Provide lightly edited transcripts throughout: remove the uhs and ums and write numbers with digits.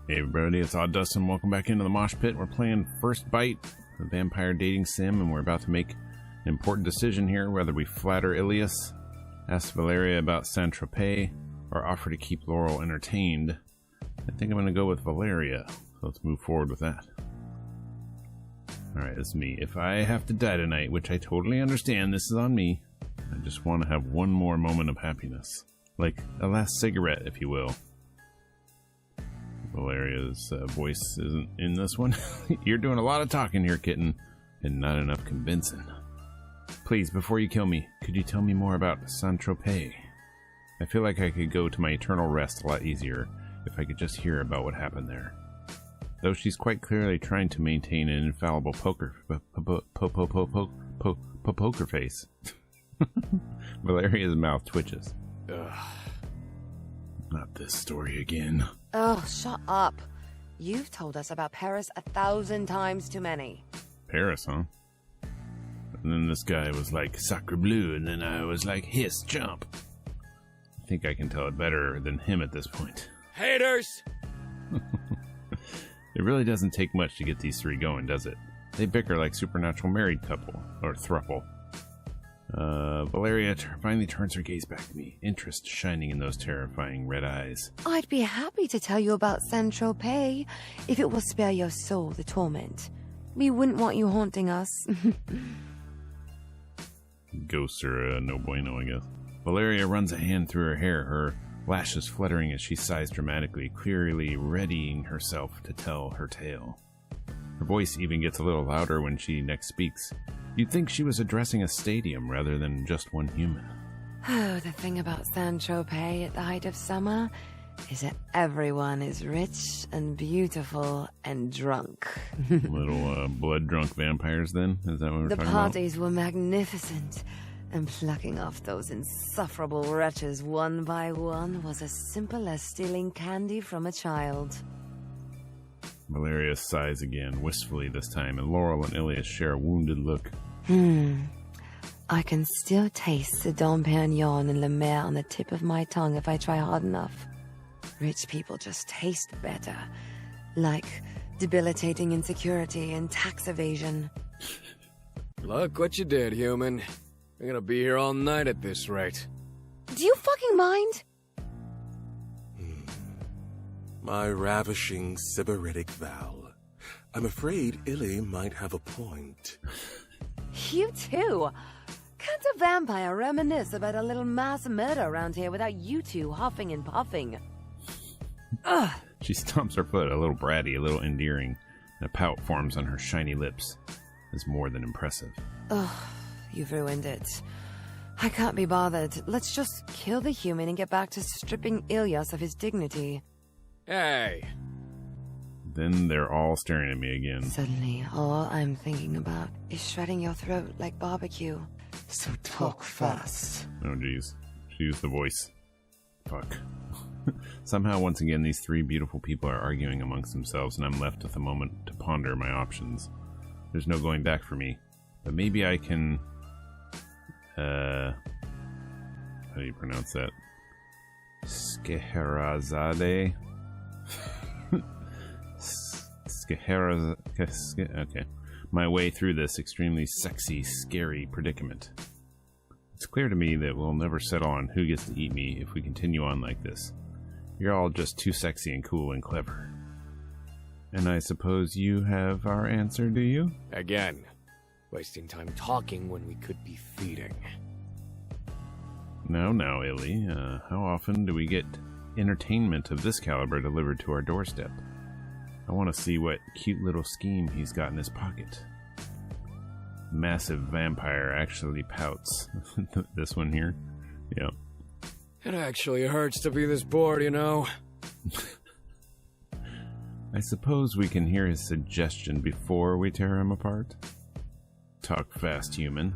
Hey everybody, it's Odd Dust and welcome back into the Mosh Pit. We're playing First Bite, a vampire dating sim, and we're about to make an important decision here, whether we flatter Ilias, ask Valeria about Saint-Tropez, or offer to keep Laurel entertained. I think I'm going to go with Valeria, so let's move forward with that. Alright, this is me. If I have to die tonight, which I totally understand, this is on me, I just want to have one more moment of happiness. Like a last cigarette, if you will. Valeria's voice isn't in this one. You're doing a lot of talking here, kitten, and not enough convincing. Please, before you kill me, could you tell me more about Saint-Tropez? I feel like I could go to my eternal rest a lot easier if I could just hear about what happened there. Though she's quite clearly trying to maintain an infallible poker face. Valeria's mouth twitches. Ugh. Not this story again. Oh, shut up. You've told us about Paris 1,000 times too many. Paris, huh? And then this guy was like, Sacre Bleu, and then I was like, hiss, jump. I think I can tell it better than him at this point. Haters! It really doesn't take much to get these three going, does it? They bicker like supernatural married couple, or throuple. Valeria finally turns her gaze back to me, interest shining in those terrifying red eyes. I'd be happy to tell you about Saint-Tropez if it will spare your soul the torment. We wouldn't want you haunting us. Ghosts are no bueno, I guess. Valeria runs a hand through her hair, her lashes fluttering as she sighs dramatically, clearly readying herself to tell her tale. Her voice even gets a little louder when she next speaks. You'd think she was addressing a stadium rather than just one human. Oh, the thing about Saint-Tropez at the height of summer is that everyone is rich and beautiful and drunk. Little blood-drunk vampires, then? Is that what we're the talking about? The parties were magnificent, and plucking off those insufferable wretches one by one was as simple as stealing candy from a child. Valeria sighs again, wistfully this time, and Laurel and Ilias share a wounded look. I can still taste the Dom Perignon and Le Maire on the tip of my tongue if I try hard enough. Rich people just taste better. Like debilitating insecurity and tax evasion. Look what you did, human. We're gonna be here all night at this rate. Do you fucking mind? My ravishing sybaritic Val. I'm afraid Illy might have a point. You too. Can't a vampire reminisce about a little mass murder around here without you two huffing and puffing? Ugh. She stomps her foot, a little bratty, a little endearing, and a pout forms on her shiny lips. It's more than impressive. Ugh, you've ruined it. I can't be bothered. Let's just kill the human and get back to stripping Ilias of his dignity. Hey! Then they're all staring at me again. Suddenly, all I'm thinking about is shredding your throat like barbecue. So talk fast. Oh jeez. She used the voice. Fuck. Somehow, once again, these three beautiful people are arguing amongst themselves, and I'm left with a moment to ponder my options. There's no going back for me. But maybe I can... how do you pronounce that? Scheherazade? Okay. My way through this extremely sexy, scary predicament. It's clear to me that we'll never settle on who gets to eat me if we continue on like this. You're all just too sexy and cool and clever. And I suppose you have our answer, do you? Again, wasting time talking when we could be feeding. Now, Illy, how often do we get entertainment of this caliber delivered to our doorstep? I want to see what cute little scheme he's got in his pocket. Massive vampire actually pouts. This one here? Yep. It actually hurts to be this bored, you know. I suppose we can hear his suggestion before we tear him apart? Talk fast, human.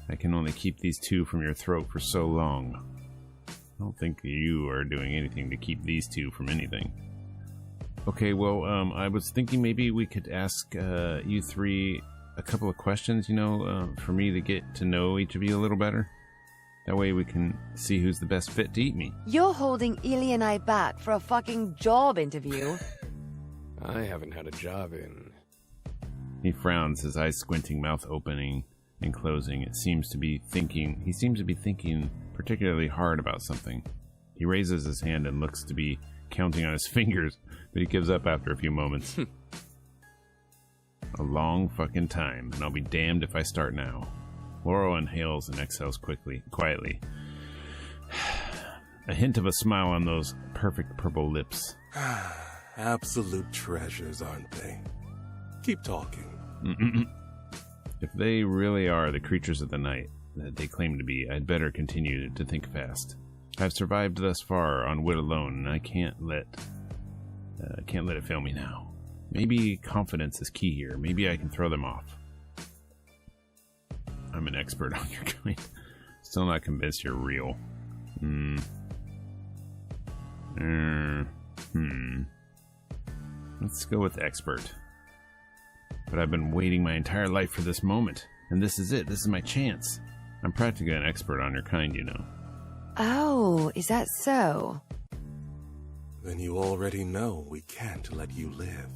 I can only keep these two from your throat for so long. I don't think you are doing anything to keep these two from anything. Okay, well, I was thinking maybe we could ask you three a couple of questions, for me to get to know each of you a little better. That way we can see who's the best fit to eat me. You're holding Illy and I back for a fucking job interview. I haven't had a job in... He frowns, his eyes squinting, mouth opening and closing. He seems to be thinking particularly hard about something. He raises his hand and looks to be counting on his fingers, but he gives up after a few moments. A long fucking time, and I'll be damned if I start now. Laurel inhales and exhales quietly. A hint of a smile on those perfect purple lips. Absolute treasures, aren't they? Keep talking. If they really are the creatures of the night that they claim to be, I'd better continue to think fast. I've survived thus far on wit alone, and I can't let it fail me now. Maybe confidence is key here. Maybe I can throw them off. I'm an expert on your kind. Still not convinced you're real. Let's go with expert. But I've been waiting my entire life for this moment, and this is it. This is my chance. I'm practically an expert on your kind, you know. Oh, is that so? Then you already know we can't let you live.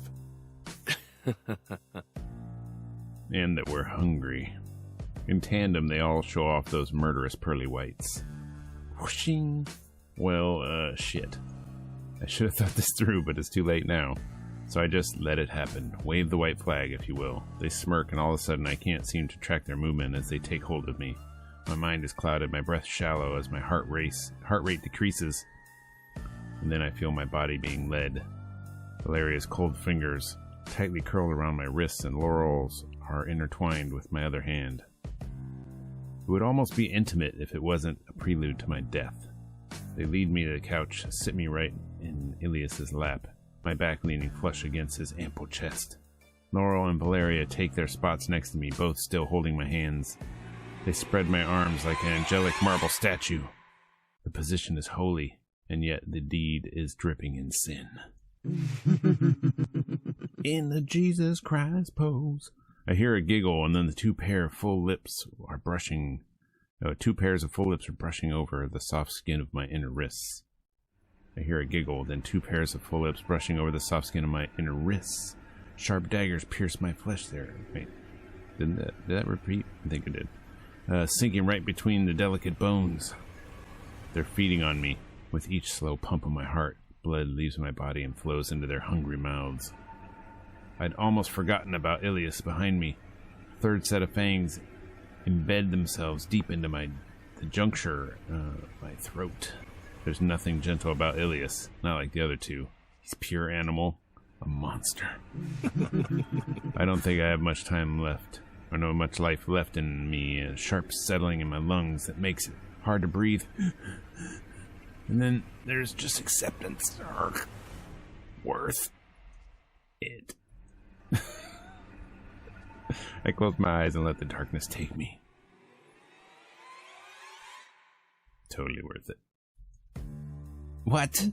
And that we're hungry. In tandem, they all show off those murderous pearly whites. Whooshing. Well, shit. I should have thought this through, but it's too late now. So I just let it happen. Wave the white flag, if you will. They smirk, and all of a sudden I can't seem to track their movement as they take hold of me. My mind is clouded, my breath shallow as my heart rate decreases. And then I feel my body being led. Valeria's cold fingers tightly curled around my wrists, and Laurel's are intertwined with my other hand. It would almost be intimate if it wasn't a prelude to my death. They lead me to the couch, sit me right in Ilias's lap, my back leaning flush against his ample chest. Laurel and Valeria take their spots next to me, both still holding my hands. They spread my arms like an angelic marble statue. The position is holy, and yet the deed is dripping in sin. In the Jesus Christ pose. I hear a giggle, and then the two pairs of full lips are brushing over the soft skin of my inner wrists. I hear a giggle, then two pairs of full lips brushing over the soft skin of my inner wrists. Sharp daggers pierce my flesh there. Wait, did that repeat? I think it did. Sinking right between the delicate bones. They're feeding on me. With each slow pump of my heart, blood leaves my body and flows into their hungry mouths. I'd almost forgotten about Ilias behind me. Third set of fangs embed themselves deep into the juncture, my throat. There's nothing gentle about Ilias, not like the other two. He's pure animal, a monster. I don't think I have much time left, or no much life left in me. A sharp settling in my lungs that makes it hard to breathe. And then there's just acceptance. Worth it. I close my eyes and let the darkness take me. Totally worth it. What?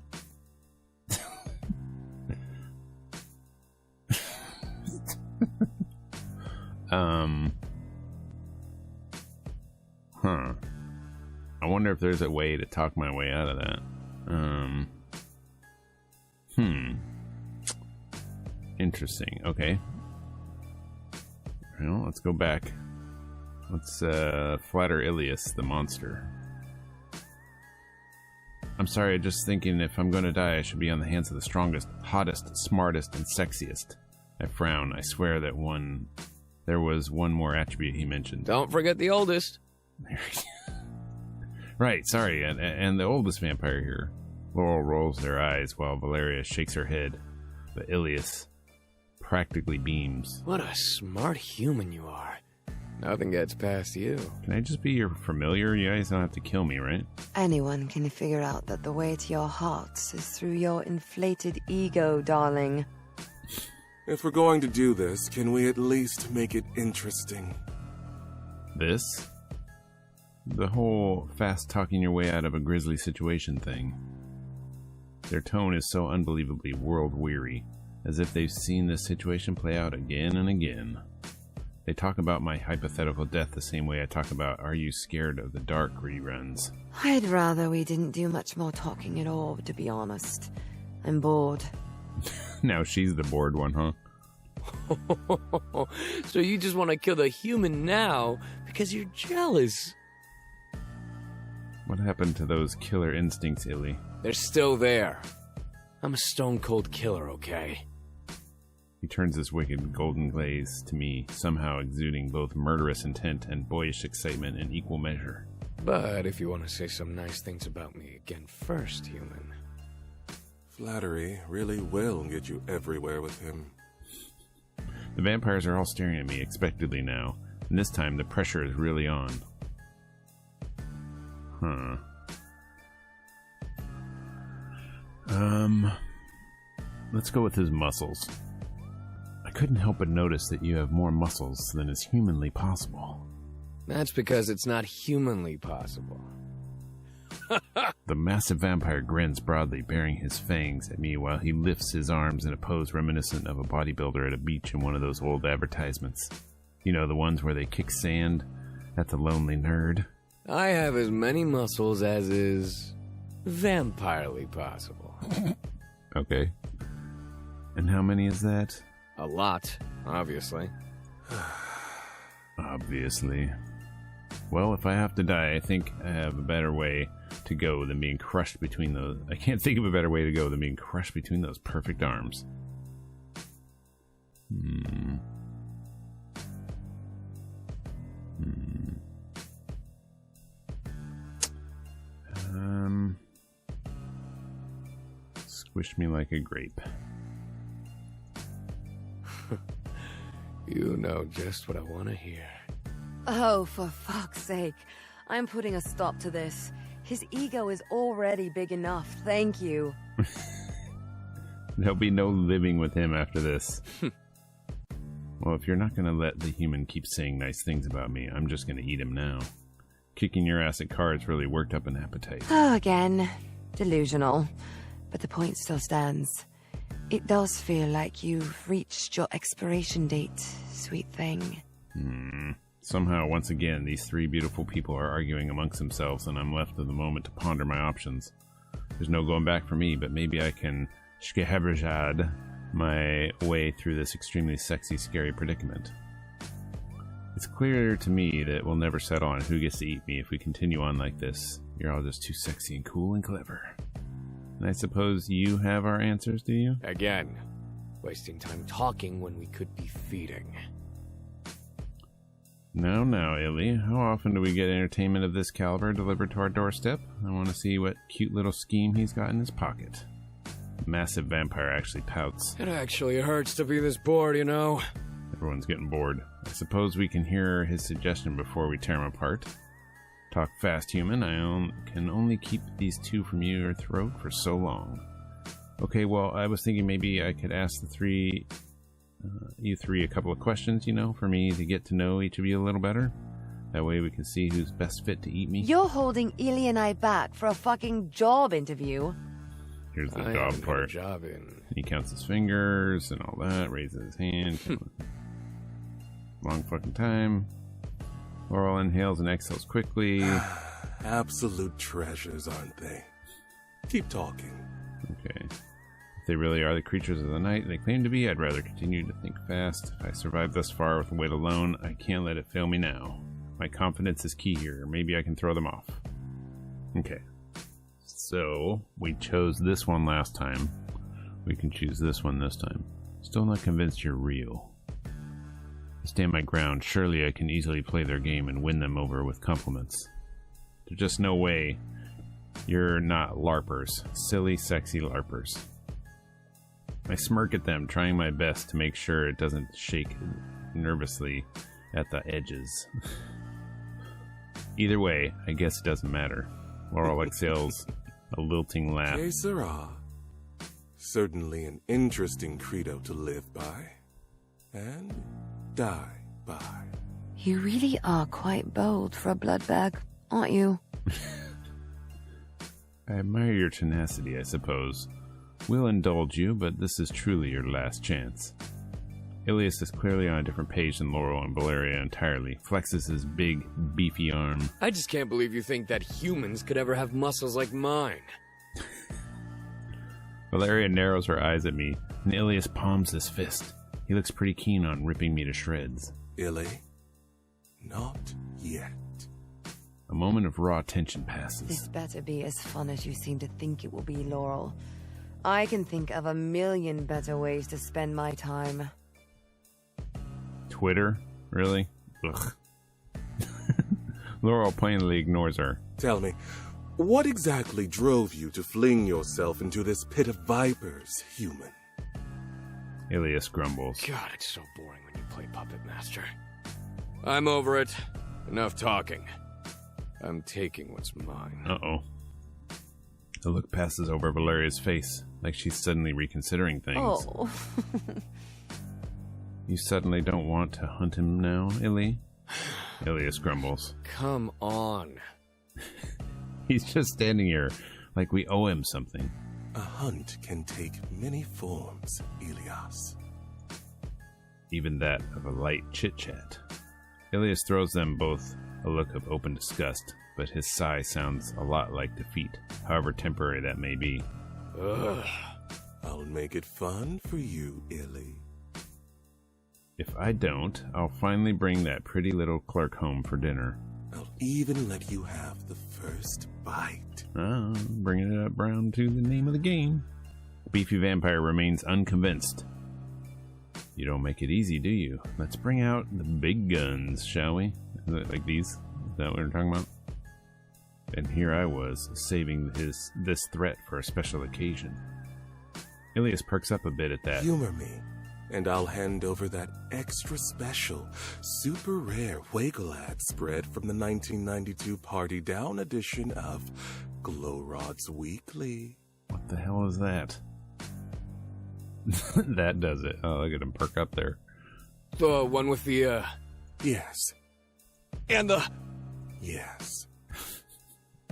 I wonder if there's a way to talk my way out of that. Interesting. Okay. Well, let's go back. Let's flatter Ilias, the monster. I'm sorry, just thinking if I'm going to die, I should be on the hands of the strongest, hottest, smartest, and sexiest. I frown. I swear that there was one more attribute he mentioned. Don't forget the oldest. Right, sorry, and the oldest vampire here. Laurel rolls their eyes while Valeria shakes her head, but Ilias practically beams. What a smart human you are. Nothing gets past you. Can I just be your familiar? You guys don't have to kill me, right? Anyone can figure out that the way to your hearts is through your inflated ego, darling. If we're going to do this, can we at least make it interesting? This? The whole fast talking your way out of a grisly situation thing. Their tone is so unbelievably world-weary, as if they've seen this situation play out again and again. They talk about my hypothetical death the same way I talk about Are You Scared of the Dark reruns. I'd rather we didn't do much more talking at all, to be honest. I'm bored. Now she's the bored one, huh? So you just want to kill the human now because you're jealous? What happened to those killer instincts, Illy? They're still there. I'm a stone-cold killer, okay? He turns this wicked golden glaze to me, somehow exuding both murderous intent and boyish excitement in equal measure. But if you want to say some nice things about me again first, human. Flattery really will get you everywhere with him. The vampires are all staring at me expectantly now, and this time the pressure is really on. Let's go with his muscles. I couldn't help but notice that you have more muscles than is humanly possible. That's because it's not humanly possible. The massive vampire grins broadly, baring his fangs at me while he lifts his arms in a pose reminiscent of a bodybuilder at a beach in one of those old advertisements. You know, the ones where they kick sand at the lonely nerd. I have as many muscles as is vampirely possible. Okay. And how many is that? A lot, obviously. Obviously. Well, if I have to die, I think I have a better way to go than being crushed between those. I can't think of a better way to go than being crushed between those perfect arms. Squish me like a grape. You know just what I want to hear. Oh, for fuck's sake. I'm putting a stop to this. His ego is already big enough, thank you. There'll be no living with him after this. Well, if you're not going to let the human keep saying nice things about me, I'm just going to eat him now. Kicking your ass at cards really worked up an appetite. Oh, again. Delusional. But the point still stands. It does feel like you've reached your expiration date, sweet thing. Somehow, once again, these three beautiful people are arguing amongst themselves, and I'm left with a moment to ponder my options. There's no going back for me, but maybe I can shkehabrajad my way through this extremely sexy, scary predicament. It's clear to me that we'll never settle on who gets to eat me if we continue on like this. You're all just too sexy and cool and clever. And I suppose you have our answers, do you? Again, wasting time talking when we could be feeding. Now, Illy, how often do we get entertainment of this caliber delivered to our doorstep? I want to see what cute little scheme he's got in his pocket. The massive vampire actually pouts. It actually hurts to be this bored, you know. Everyone's getting bored. I suppose we can hear his suggestion before we tear him apart. Talk fast, human. I can only keep these two from your throat for so long. Okay, well, I was thinking maybe I could ask you three a couple of questions, for me to get to know each of you a little better. That way we can see who's best fit to eat me. You're holding Illy and I back for a fucking job interview. Here's the I job haven't had a part. job in. He counts his fingers and all that, raises his hand. Long fucking time. Laurel inhales and exhales quickly. Absolute treasures, aren't they? Keep talking. Okay. If they really are the creatures of the night they claim to be, I'd rather continue to think fast. If I survive thus far with the weight alone, I can't let it fail me now. My confidence is key here. Maybe I can throw them off. Okay. So, we chose this one last time. We can choose this one this time. Still not convinced you're real. To stand my ground, surely I can easily play their game and win them over with compliments. There's just no way you're not LARPers. Silly, sexy LARPers. I smirk at them, trying my best to make sure it doesn't shake nervously at the edges. Either way, I guess it doesn't matter. Laurel exhales a lilting laugh. Que sera? Certainly an interesting credo to live by. And die by. You really are quite bold for a blood bag, aren't you? I admire your tenacity, I suppose. We'll indulge you, but this is truly your last chance. Ilias is clearly on a different page than Laurel and Valeria entirely, flexes his big, beefy arm. I just can't believe you think that humans could ever have muscles like mine. Valeria narrows her eyes at me, and Ilias palms his fist. He looks pretty keen on ripping me to shreds. Illy, not yet. A moment of raw tension passes. This better be as fun as you seem to think it will be, Laurel. I can think of a million better ways to spend my time. Twitter? Really? Ugh. Laurel plainly ignores her. Tell me, what exactly drove you to fling yourself into this pit of vipers, human? Ilias grumbles. God, it's so boring when you play Puppet Master. I'm over it. Enough talking. I'm taking what's mine. Uh-oh. The look passes over Valeria's face, like she's suddenly reconsidering things. Oh. You suddenly don't want to hunt him now, Illy? Ilias grumbles. Come on. He's just standing here like we owe him something. A hunt can take many forms, Ilias. Even that of a light chit-chat. Ilias throws them both a look of open disgust, but his sigh sounds a lot like defeat, however temporary that may be. Ugh. I'll make it fun for you, Illy. If I don't, I'll finally bring that pretty little clerk home for dinner. I'll even let you have the first bite. Bringing it up round to the name of the game. Beefy Vampire remains unconvinced. You don't make it easy, do you? Let's bring out the big guns, shall we? Is it like these? Is that what we're talking about? And here I was, saving this threat for a special occasion. Ilias perks up a bit at that. Humor me, and I'll hand over that extra special, super rare Wagelad spread from the 1992 Party Down edition of Glow Rods Weekly. What the hell is that? That does it. Oh, look at him perk up there. The one with the, Yes. and the... Yes.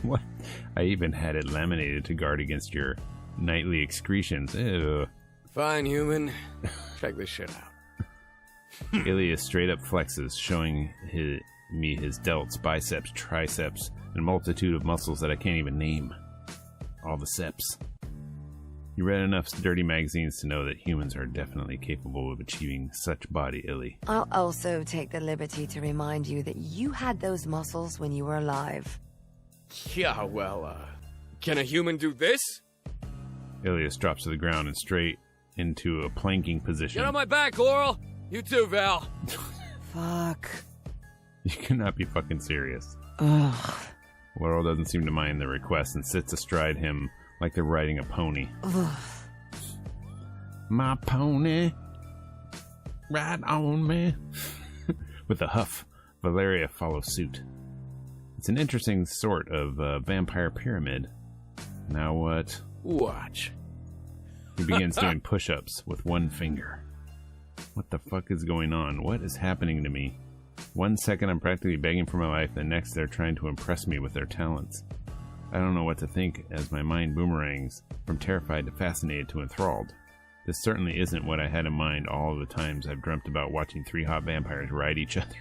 What? I even had it laminated to guard against your nightly excretions. Ew. Fine, human. Check this shit out. Ilias straight up flexes, showing me his delts, biceps, triceps, and a multitude of muscles that I can't even name. All the seps. You read enough dirty magazines to know that humans are definitely capable of achieving such body, Illy. I'll also take the liberty to remind you that you had those muscles when you were alive. Yeah, well, can a human do this? Ilias drops to the ground and straight into a planking position. Get on my back, Laurel! You too, Val. Fuck. You cannot be fucking serious. Ugh. Laurel doesn't seem to mind the request and sits astride him like they're riding a pony. Ugh. My pony, ride on me. With a huff, Valeria follows suit. It's an interesting sort of vampire pyramid. Now what? Watch. He begins doing push-ups with one finger. What the fuck is going on? What is happening to me? 1 second I'm practically begging for my life, the next they're trying to impress me with their talents. I don't know what to think as my mind boomerangs from terrified to fascinated to enthralled. This certainly isn't what I had in mind all of the times I've dreamt about watching three hot vampires ride each other.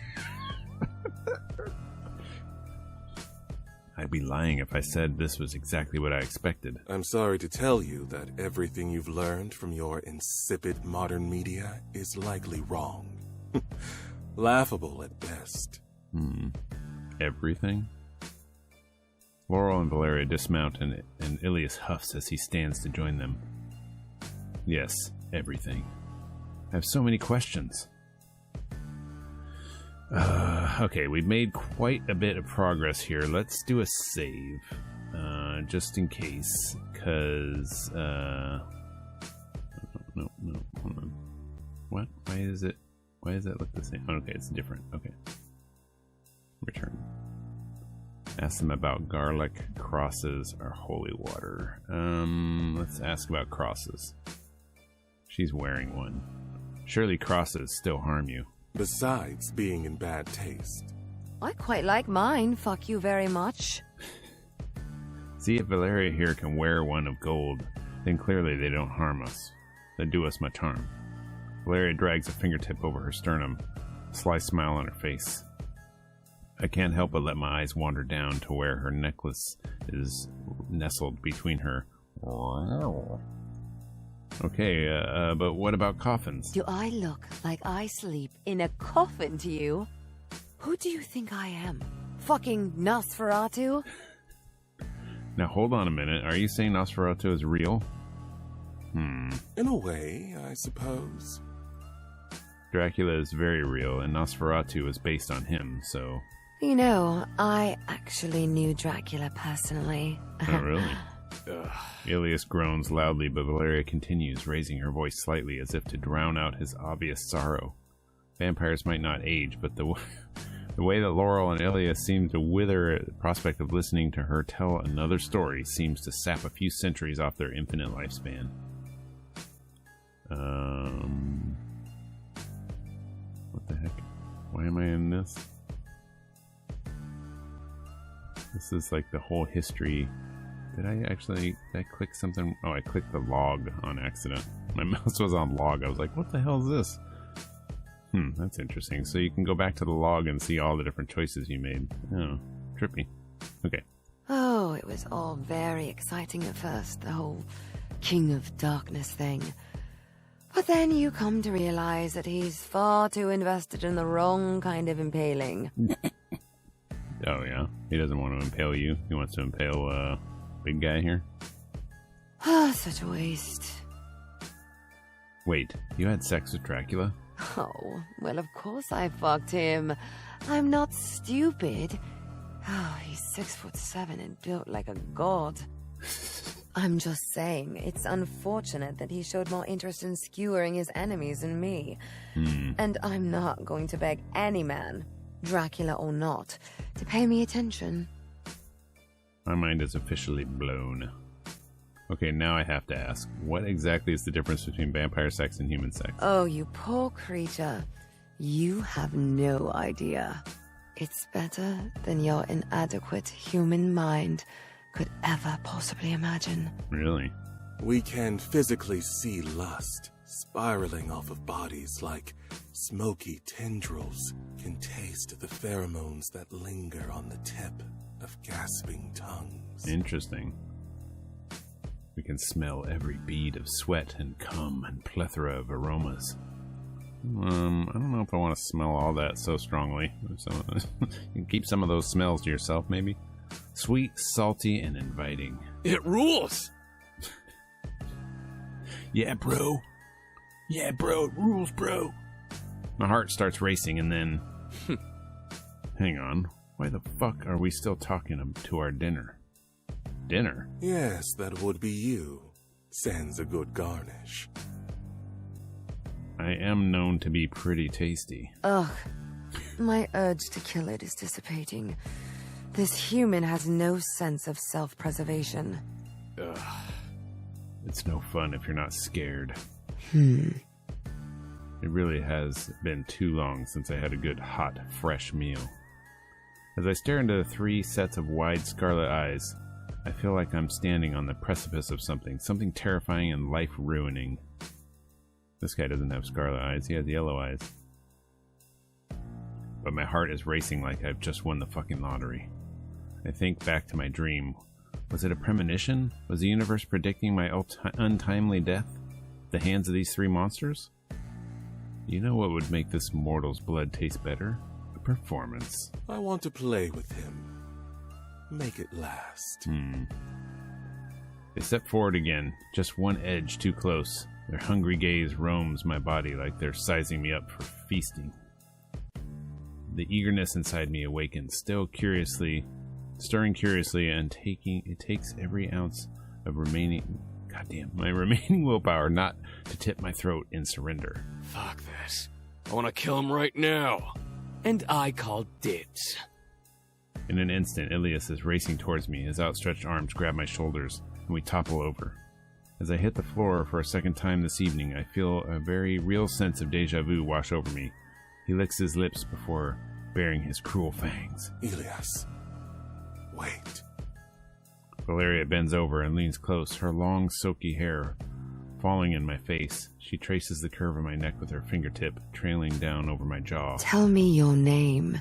I'd be lying if I said this was exactly what I expected. I'm sorry to tell you that everything you've learned from your insipid modern media is likely wrong. Laughable at best. Everything? Laurel and Valeria dismount and Ilias huffs as he stands to join them. Yes, everything. I have so many questions. Okay, we've made quite a bit of progress here. Let's do a save. Just in case. Because, no, hold on. What? Why does it look the same? Okay, it's different. Okay. Return. Ask them about garlic, crosses, or holy water. Let's ask about crosses. She's wearing one. Surely crosses still harm you. Besides being in bad taste. I quite like mine, fuck you very much. See, if Valeria here can wear one of gold, then clearly they don't harm us. They do us much harm. Valeria drags a fingertip over her sternum, a sly smile on her face. I can't help but let my eyes wander down to where her necklace is nestled between her Okay, but what about coffins? Do I look like I sleep in a coffin to you? Who do you think I am? Fucking Nosferatu? Now hold on a minute. Are you saying Nosferatu is real? In a way, I suppose. Dracula is very real, and Nosferatu is based on him, so... You know, I actually knew Dracula personally. Oh, really? Ilias groans loudly, but Valeria continues, raising her voice slightly as if to drown out his obvious sorrow. Vampires might not age, but the way that Laurel and Ilias seem to wither at the prospect of listening to her tell another story seems to sap a few centuries off their infinite lifespan. What the heck? Why am I in this? This is like the whole history. Did I click something? Oh, I clicked the log on accident. My mouse was on log. I was like, what the hell is this? That's interesting. So you can go back to the log and see all the different choices you made. Oh, trippy. Okay. Oh, it was all very exciting at first, the whole King of Darkness thing. But then you come to realize that he's far too invested in the wrong kind of impaling. Oh, yeah? He doesn't want to impale you. He wants to impale, big guy here. Ah, such a waste. Wait, you had sex with Dracula? Oh, well, of course I fucked him. I'm not stupid. Oh, he's 6'7" and built like a god. I'm just saying, it's unfortunate that he showed more interest in skewering his enemies than me. And I'm not going to beg any man, Dracula or not, to pay me attention. My mind is officially blown. Okay, now I have to ask, what exactly is the difference between vampire sex and human sex? Oh, you poor creature. You have no idea. It's better than your inadequate human mind could ever possibly imagine. Really? We can physically see lust spiraling off of bodies like smoky tendrils can taste the pheromones that linger on the tip of gasping tongues. Interesting. We can smell every bead of sweat and cum and plethora of aromas. I don't know if I want to smell all that so strongly. You can keep some of those smells to yourself, maybe. Sweet, salty, and inviting. It rules! Yeah, bro. Yeah, bro, it rules, bro. My heart starts racing and then... Hang on. Why the fuck are we still talking to our dinner? Dinner? Yes, that would be you. Sans a good garnish. I am known to be pretty tasty. Ugh. My urge to kill it is dissipating. This human has no sense of self-preservation. Ugh. It's no fun if you're not scared. It really has been too long since I had a good, hot, fresh meal. As I stare into the 3 sets of wide scarlet eyes, I feel like I'm standing on the precipice of something terrifying and life-ruining. This guy doesn't have scarlet eyes, he has yellow eyes. But my heart is racing like I've just won the fucking lottery. I think back to my dream. Was it a premonition? Was the universe predicting my untimely death at the hands of these 3 monsters? You know what would make this mortal's blood taste better? A performance. I want to play with him. Make it last. They step forward again, just one edge too close. Their hungry gaze roams my body like they're sizing me up for feasting. The eagerness inside me awakens, stirring curiously, and it takes every ounce of my remaining willpower not to tip my throat in surrender. Fuck this. I want to kill him right now. And I call dibs. In an instant, Ilias is racing towards me. His outstretched arms grab my shoulders, and we topple over. As I hit the floor for a second time this evening, I feel a very real sense of deja vu wash over me. He licks his lips before baring his cruel fangs. Ilias, wait. Valeria bends over and leans close, her long, silky hair falling in my face. She traces the curve of my neck with her fingertip, trailing down over my jaw. Tell me your name.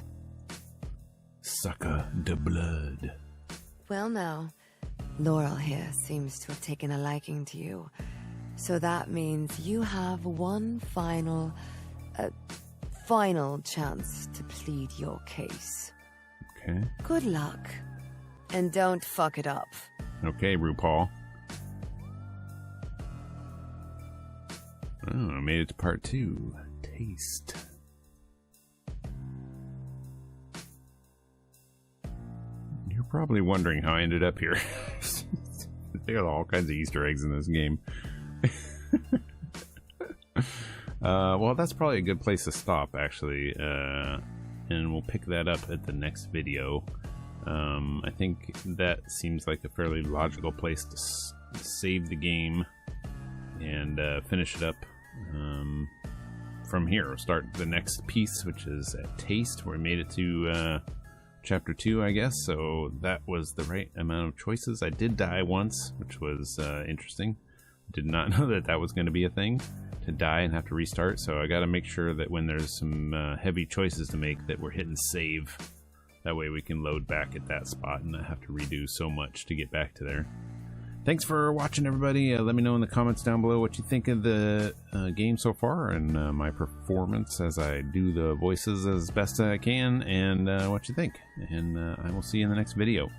Sucker de blood. Well, now, Laurel here seems to have taken a liking to you. So that means you have one final chance to plead your case. Okay. Good luck. And don't fuck it up. Okay, RuPaul. Oh, I made it to part 2. Taste. You're probably wondering how I ended up here. They got all kinds of Easter eggs in this game. Well, that's probably a good place to stop, actually. And we'll pick that up at the next video. I think that seems like a fairly logical place to save the game and finish it up from here. We'll start the next piece, which is at Taste, where we made it to chapter 2, I guess. So that was the right amount of choices. I did die once, which was interesting. Did not know that that was going to be a thing, to die and have to restart. So I got to make sure that when there's some heavy choices to make, that we're hitting save. That way we can load back at that spot and not have to redo so much to get back to there. Thanks for watching, everybody. Let me know in the comments down below what you think of the game so far and my performance as I do the voices as best I can, and what you think. And I will see you in the next video.